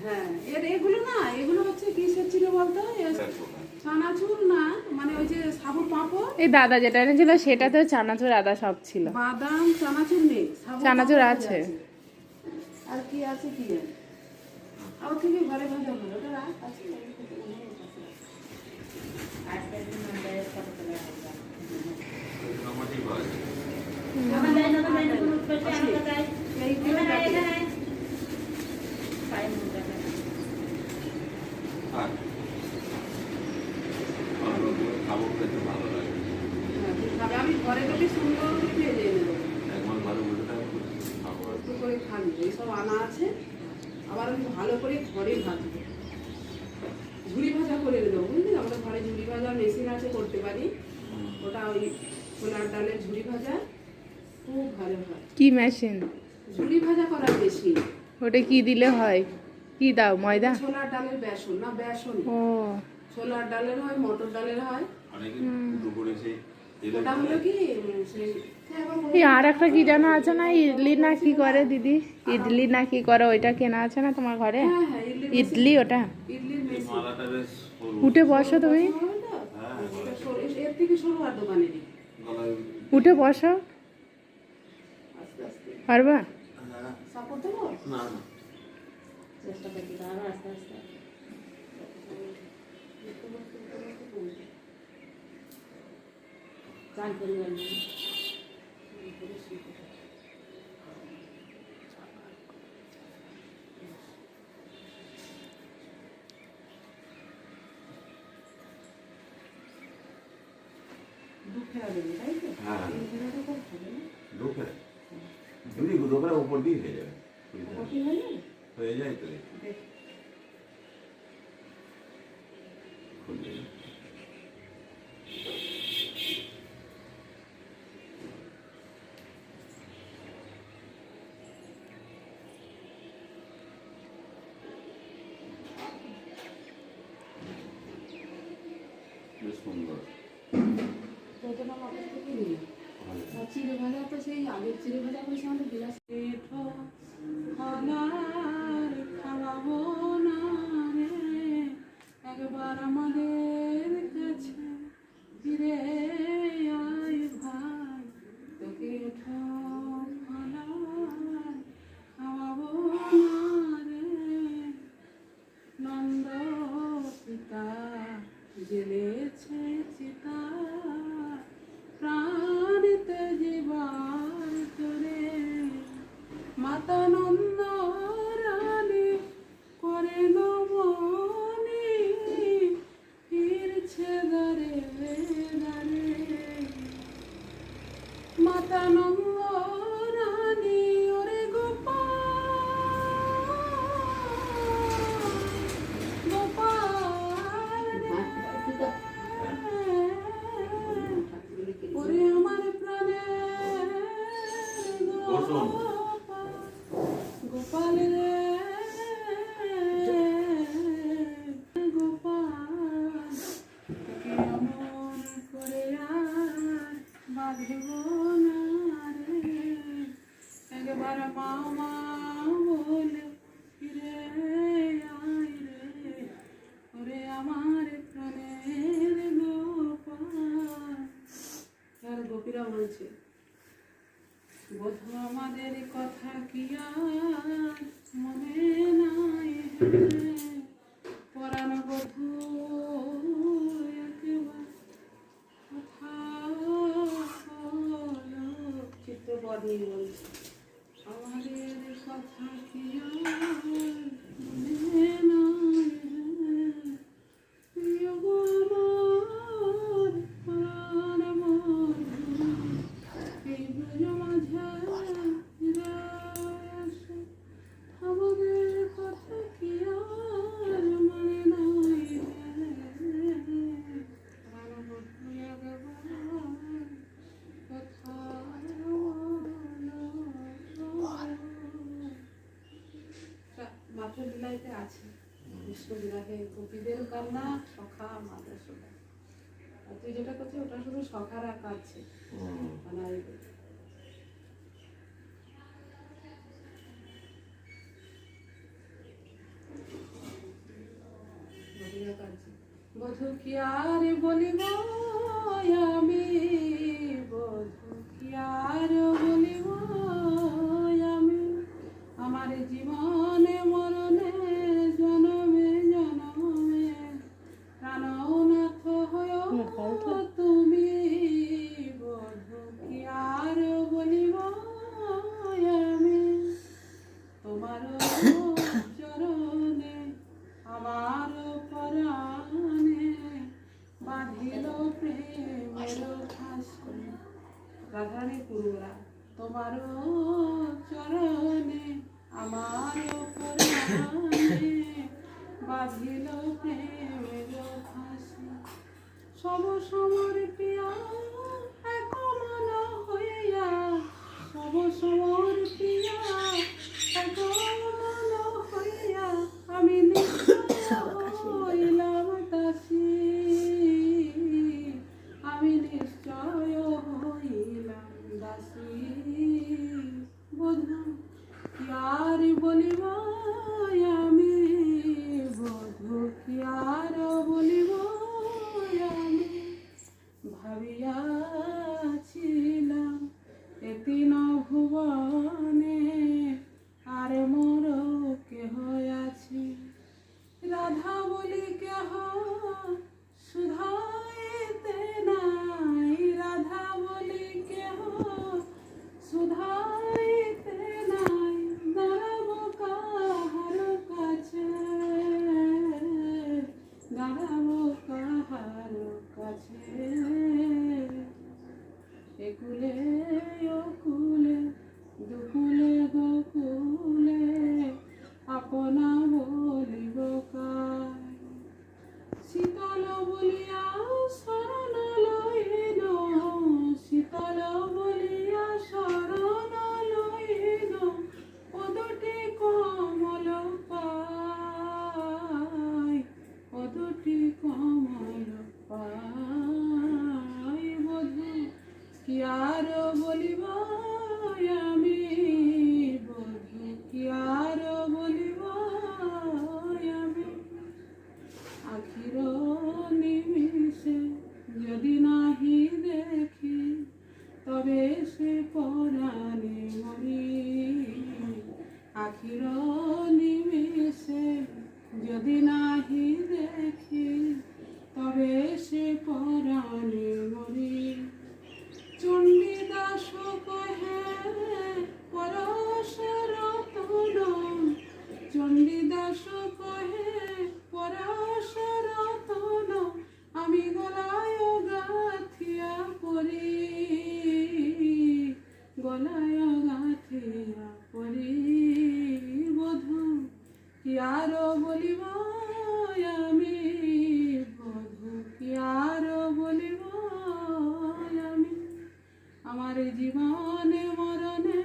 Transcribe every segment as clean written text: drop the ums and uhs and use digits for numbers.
হ্যাঁ, এগুলো না, এগুলো হচ্ছে কিসের ছিল বলতো? চানাচুর না, মানে ওই যে সাবুর পাঁপড়। এই দাদা যেটা এনেছিল সেটাতে চানাচুর আদা সব ছিল। বাদাম চানাচুর নেই, চানাচুর আছে। আর কি আছে কি জানি। আর থেকে ঘরে ভাজা হলো, ওটা রাখ আছে। আমি ঘরে যদি সুন্দর করে ভেজে নেবো, একটু করে খাবি। এইসব আনা আছে, আবার আমি ভালো করে ঘরে ভাজবো, ঝুড়ি ভাজা করে দেবো, বুঝলি? আমাদের ঘরে ঝুড়ি ভাজা মেশিন আছে, করতে পারি। ওটা ওই ছোলার ডালের ঝুড়ি ভাজা খুব ভালো হয়। কি মেশিন? ঝুড়ি ভাজা করার মেশিন। ওটা কি দিলে হয়? কি দাও, ময়দা? ছোলার ডালের বেসন না, বেসন। ও, ছোলার ডালের হয়, মটর ডালের হয়। ওটা হলো কি সেই এই আর একটা কি যেন আছে না, ইডলি না কি করে দিদি? ইডলি না কি করে, ওইটা কেনা আছে না তোমার ঘরে? হ্যাঁ হ্যাঁ, ইডলি, ওটা ইডলির মেশিন। উঠে বসো তুমি, এর থেকে সরু আর দোকানে দিই। উঠে বসো, আস্তে আস্তে পারবা? সাপোর্ট দেবো না না, চেষ্টা করছি, আরো আস্তে আস্তে চান পরিবার নেই। উপর দিয়ে হয়ে যাবে, হয়ে যায় তো। সুন্দর চিড়ে ভাজা তো সেই আগের চিড়ে ভাজা করে আমাদের বিলাস খাওয়াবো না রে, একবার আমাদের কাছে ফিরে আয় ভাই, তোকে খাওয়াবো না রে। নন্দ পিতা জেলেছে চিতা, প্রাণিতে জীবার তোরে, মাতা নন্দ রানী করে নমনি, ফিরছে দারে দারে। মাতা নন্দ রানী ওরে গোপাল গোপাল ওরে আমার প্রাণের গোপাল রে, গোপাল তোকে অমন করে আর বাঁধব না রে, একবার মামা বলে ফিরে আয় রে, ওরে আমার প্রাণের গোপাল। আর গোপীরা বলছে, বধূ আমাদের কথা কি আর মনে নাই, পরাণ বধূ একবার কথা হলো। চিত্রপদ নিয়ে বলছে, আমাদের কথা কি আর মনে নাই, প্রিয় গো আমার প্রাণ বন্ধু, এই ব্রজ মাঝে আসে, আমাদের কথা কি আর মনে নাই, প্রাণ বন্ধু একবার কথা হলো। মাত্র বিলাইতে আছে কৃষ্ণ বিরাহে গোপীদের কান্না, সখা মাদের সোনা। আর তুই যেটা করছিস ওটা শুধু সখারা কাঁদছে, মানে কাঁদছে বধূ কি আর বলিব আমি, বধূ কি আর বলিব আমি, আমার জীবনে মরণে জনমে জনমে প্রাণনাথ হয়ে তুমি, বধূ কি আর বলিব আমি, তোমার চরণে আমার পরাণে বাঁধিল প্রেমের ফাঁসি। রাধারানী পুরুরা তোমার চরণে আমার পরাণে বাঁধিল প্রেমের ফাঁসি। সব সমর প্রিয়া এক মন হইয়া, সব সমর প্রিয়া এক মন হইয়া, আমি নিশ্চয় হইলাম দাসী, আমি নিশ্চয় হইলাম দাসী। বধূ কি আর বলিব আমি, বধূ কি আর বলিব আমি, ভাবিয়াছিলাম এ তিন ভুবনে আর মোর কেহ আছে, রাধা বলি কেহ সুধাইতে নাই, রাধা বলি কেহ সুধাইতে নাই, দাঁড়াব কাহার কাছে, দাঁড়াব কাহার কাছে, একুলে অকুলে দুকুলে গোকুলে আপনা বলিব কার, শীতল বলিয়া শরণ লইল, শীতল বলিয়া শরণ লইল, পদটি কমল পাই, পদটি কমল পাই, বধূ কি আর বলিব আমি, বধূ কি আর বলিব আমি, আখির নিমিষে যদি নাহি দেখি তবে সে পরাণে মরি, আখির নিমিষে যদি নাহি দেখি তবে সে পরাণে মরি। চণ্ডীদাস কহে পরশের তন, চণ্ডীদাস কহে পরশের তন, আমি গলায় গাথিয়া পরি, গলায় গাথিয়া পরি, বধূ কি আর বলিব আমি, বধূ কি আর বলিব আমি, আমার জীবনে মরণে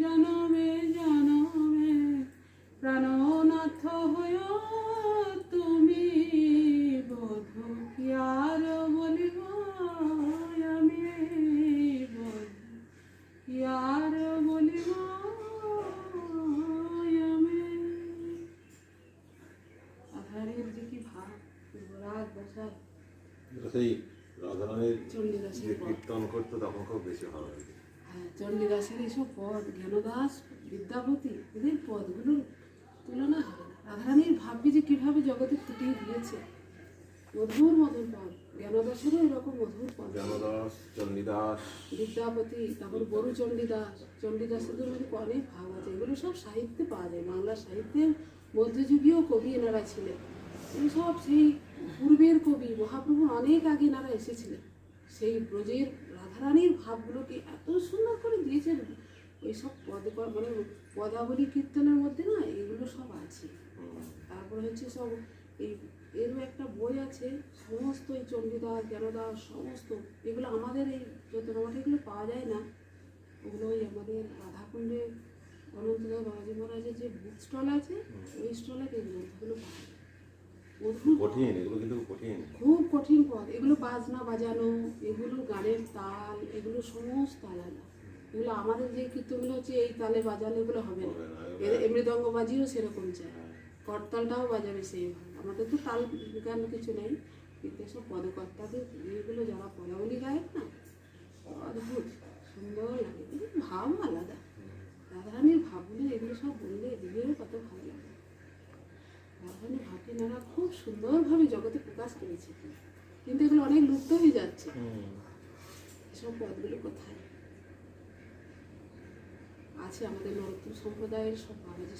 জনমে জনমে প্রাণনাথ হয়ে তুমি, বধূ কি আর বলিব আমি, বধূ কি আর বলিব আমি। আধারের যে কি ভাব, রাত বসা সেই রাধারানীর চণ্ডীদাসের যে পদ। কীর্তন করতো তখন খুব বেশি ভালো লাগে। হ্যাঁ, চণ্ডীদাসের এইসব পদ, জ্ঞানদাস, বিদ্যাপতি, এদের পদগুলোর তুলনা হবে না। রাধারানীর ভাববি যে কীভাবে জগতে ফুটিয়ে দিয়েছে, মধুর মধুর পদ। জ্ঞানদাসেরও এরকম মধুর পদ, জ্ঞানদাস, চণ্ডীদাস, বিদ্যাপতি, তারপর বড়ু চণ্ডীদাস, চণ্ডীদাসের মধ্যে অনেক ভাব আছে। এগুলো সব সাহিত্যে পাওয়া যায়, বাংলা সাহিত্যের মধ্যযুগীয় কবি এনারা ছিলেন। এই সব সেই পূর্বের কবি, মহাপ্রভুর অনেক আগে এনারা এসেছিলেন। সেই ব্রজের রাধারানীর ভাবগুলোকে এত সুন্দর করে দিয়েছেন। ওই সব মানে পদাবলী কীর্তনের মধ্যে না এগুলো সব আছে। তারপরে হচ্ছে সব এই এরও একটা বই আছে, সমস্ত এই চণ্ডীদাস, জ্ঞানদাস সমস্ত এগুলো আমাদের এই চৈতন্যমঠে এগুলো পাওয়া যায় না। ওগুলো ওই আমাদের রাধাকুণ্ডে অনন্তদাস বাবাজি মহারাজের যে বুক স্টল আছে, ওই স্টলে এই গ্রন্থগুলো পাওয়া যায়। মধুর কঠিন, এগুলো কিন্তু কঠিন। খুব কঠিন পদ। এগুলো বাজনা বাজানো, এগুলো গানের তাল, এগুলো সমস্ত আলাদা। এগুলো আমাদের যে কীর্তনগুলো হচ্ছে এই তালে বাজালে এগুলো হবে না। মৃদঙ্গ বাজিও সেরকম চায়, করতালটাও বাজাবে সেইভাবে। আমাদের তো তাল গান কিছু নেই, কিন্তু এসব পদকর্তাদের এগুলো যারা পদাবলী গায়ক না, অদ্ভুত সুন্দর লাগে, কিন্তু ভাব আলাদা। রাধারানীর ভাবগুলো এগুলো সব বললে দিদিরও কত ভালো লাগে। রাধারানীর ভাবকে নারা খুব সুন্দরভাবে জগতে প্রকাশ করেছে, কিন্তু এগুলো অনেক লুপ্ত হয়ে যাচ্ছে। এসব পদগুলো কোথায় আছে? আমাদের নরোত্তম সম্প্রদায়ের সব বাবাজি